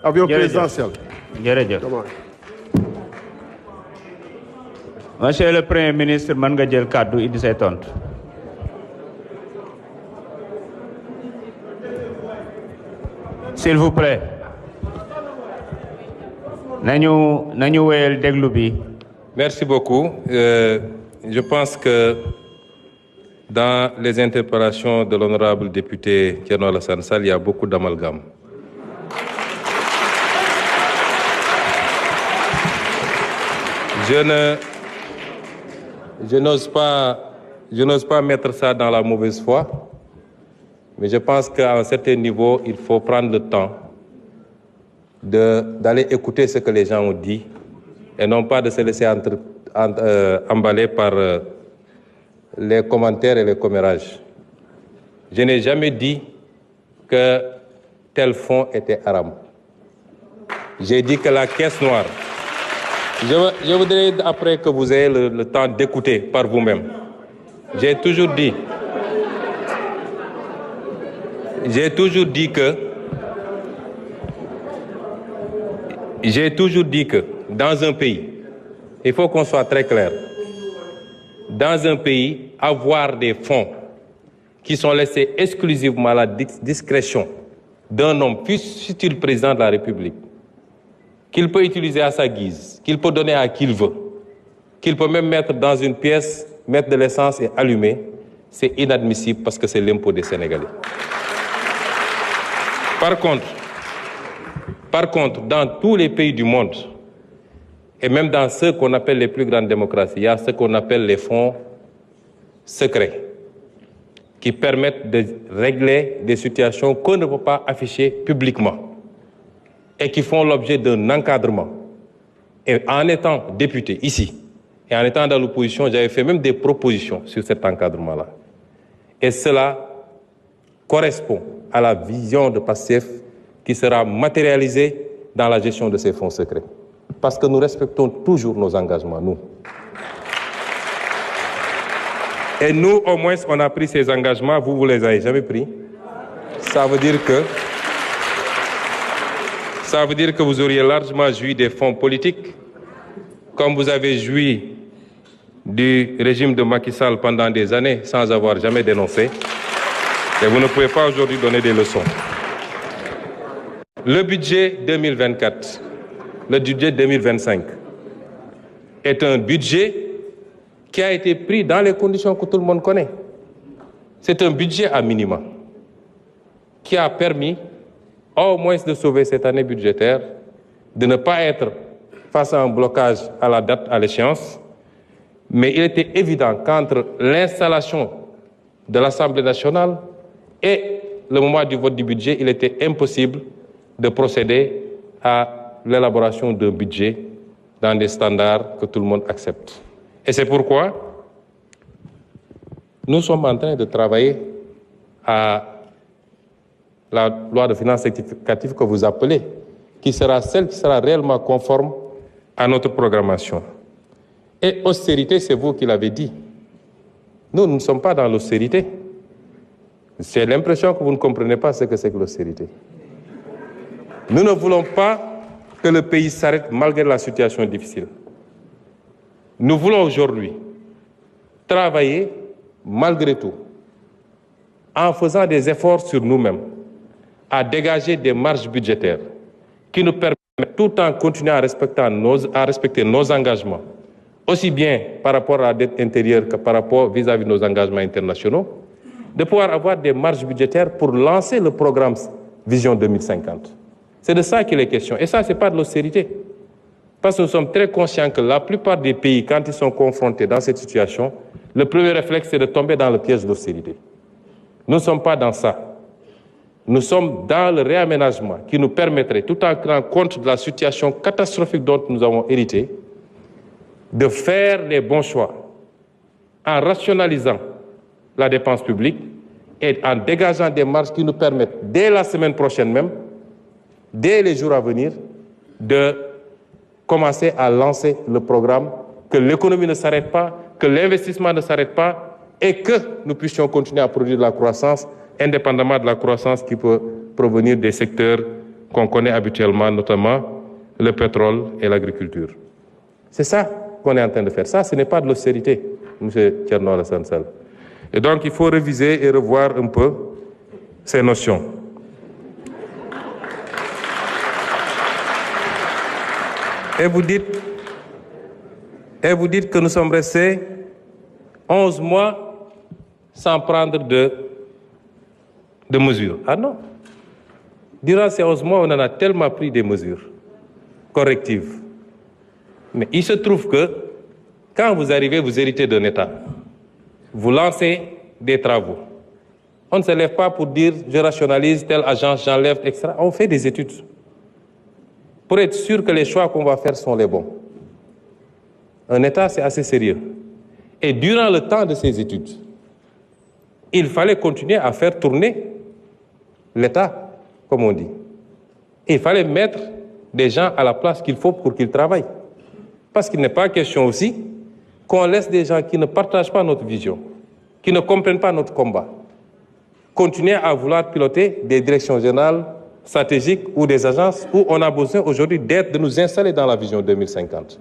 avion présidentiel. Monsieur le Premier ministre, mën nga jël kàddu indi say tontu. S'il vous plaît. Nañu wéyal déglu bi. Merci beaucoup. Je pense que dans les interpellations de l'honorable député Thierno Alassane Sall, il y a beaucoup d'amalgame. Je n'ose pas mettre ça dans la mauvaise foi, mais je pense qu'à un certain niveau, il faut prendre le temps d'aller écouter ce que les gens ont dit et non pas de se laisser emballer par les commentaires et les commérages. Je n'ai jamais dit que tel fonds était haram. J'ai dit que la caisse noire... Je voudrais, après que vous ayez le temps d'écouter par vous-même, j'ai toujours dit que dans un pays, il faut qu'on soit très clair, dans un pays, avoir des fonds qui sont laissés exclusivement à la discrétion d'un homme, fût-il président de la République, qu'il peut utiliser à sa guise, qu'il peut donner à qui il veut, qu'il peut même mettre dans une pièce, mettre de l'essence et allumer, c'est inadmissible parce que c'est l'impôt des Sénégalais. Par contre, dans tous les pays du monde, et même dans ceux qu'on appelle les plus grandes démocraties, il y a ce qu'on appelle les fonds secrets, qui permettent de régler des situations qu'on ne peut pas afficher publiquement et qui font l'objet d'un encadrement. Et en étant député ici, et en étant dans l'opposition, j'avais fait même des propositions sur cet encadrement-là. Et cela correspond à la vision de PASTEF qui sera matérialisée dans la gestion de ces fonds secrets. Parce que nous respectons toujours nos engagements, nous. Et nous, au moins, on a pris ces engagements, vous les avez jamais pris. Ça veut dire que vous auriez largement joui des fonds politiques, comme vous avez joui du régime de Macky Sall pendant des années sans avoir jamais dénoncé. Et vous ne pouvez pas aujourd'hui donner des leçons. Le budget 2024, le budget 2025 est un budget qui a été pris dans les conditions que tout le monde connaît. C'est un budget à minima qui a permis au moins de sauver cette année budgétaire, de ne pas être face à un blocage à la date, à l'échéance. Mais il était évident qu'entre l'installation de l'Assemblée nationale et le moment du vote du budget, il était impossible de procéder à l'élaboration d'un budget dans des standards que tout le monde accepte. Et c'est pourquoi nous sommes en train de travailler à la loi de finances rectificative que vous appelez, qui sera celle qui sera réellement conforme à notre programmation. Et austérité, c'est vous qui l'avez dit. Nous ne sommes pas dans l'austérité. J'ai l'impression que vous ne comprenez pas ce que c'est que l'austérité. Nous ne voulons pas que le pays s'arrête malgré la situation difficile. Nous voulons aujourd'hui travailler malgré tout, en faisant des efforts sur nous-mêmes, à dégager des marges budgétaires qui nous permettent, tout en continuant à respecter nos engagements, aussi bien par rapport à la dette intérieure que par rapport vis-à-vis de nos engagements internationaux, de pouvoir avoir des marges budgétaires pour lancer le programme Vision 2050. C'est de ça qu'il est question. Et ça, ce n'est pas de l'austérité. Parce que nous sommes très conscients que la plupart des pays, quand ils sont confrontés dans cette situation, le premier réflexe, c'est de tomber dans le piège de l'austérité. Nous ne sommes pas dans ça. Nous sommes dans le réaménagement qui nous permettrait, tout en tenant compte de la situation catastrophique dont nous avons hérité, de faire les bons choix en rationalisant la dépense publique et en dégageant des marges qui nous permettent, dès la semaine prochaine même, dès les jours à venir, de commencer à lancer le programme, que l'économie ne s'arrête pas, que l'investissement ne s'arrête pas et que nous puissions continuer à produire de la croissance indépendamment de la croissance qui peut provenir des secteurs qu'on connaît habituellement, notamment le pétrole et l'agriculture. C'est ça qu'on est en train de faire. Ça, ce n'est pas de l'austérité, M. Thierno Alassane Sall. Et donc, il faut réviser et revoir un peu ces notions. Et vous dites que nous sommes restés 11 mois sans prendre de mesures. Ah non. Durant ces 11 mois, on en a tellement pris des mesures correctives. Mais il se trouve que quand vous arrivez, vous héritez d'un État. Vous lancez des travaux. On ne se lève pas pour dire je rationalise telle agence, j'enlève, etc. On fait des études pour être sûr que les choix qu'on va faire sont les bons. Un État, c'est assez sérieux. Et durant le temps de ces études, il fallait continuer à faire tourner l'État, comme on dit. Il fallait mettre des gens à la place qu'il faut pour qu'ils travaillent. Parce qu'il n'est pas question aussi qu'on laisse des gens qui ne partagent pas notre vision, qui ne comprennent pas notre combat, continuer à vouloir piloter des directions générales stratégiques ou des agences où on a besoin aujourd'hui de nous installer dans la vision 2050.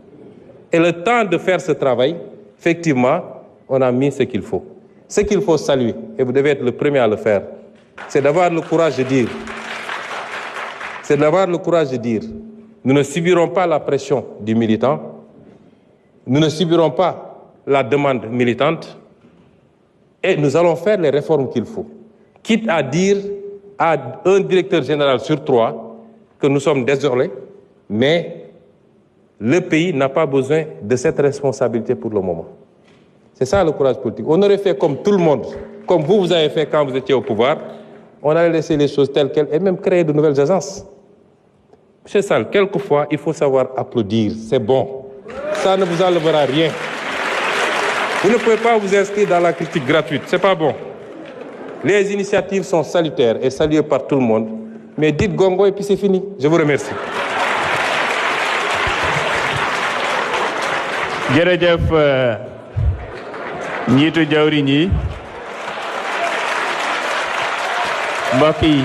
Et le temps de faire ce travail, effectivement, on a mis ce qu'il faut. Ce qu'il faut saluer, et vous devez être le premier à le faire, c'est d'avoir le courage de dire, nous ne subirons pas la pression du militant, nous ne subirons pas la demande militante, et nous allons faire les réformes qu'il faut. Quitte à dire à un directeur général sur 3 que nous sommes désolés, mais le pays n'a pas besoin de cette responsabilité pour le moment. C'est ça le courage politique. On aurait fait comme tout le monde, comme vous avez fait quand vous étiez au pouvoir, on allait laisser les choses telles quelles et même créer de nouvelles agences. Monsieur Sall, quelquefois, il faut savoir applaudir, c'est bon. Ça ne vous enlèvera rien. Vous ne pouvez pas vous inscrire dans la critique gratuite, c'est pas bon. Les initiatives sont salutaires et saluées par tout le monde, mais dites gongo et puis c'est fini. Je vous remercie. jërëjëf njiitu jawriñ yi mbokk yi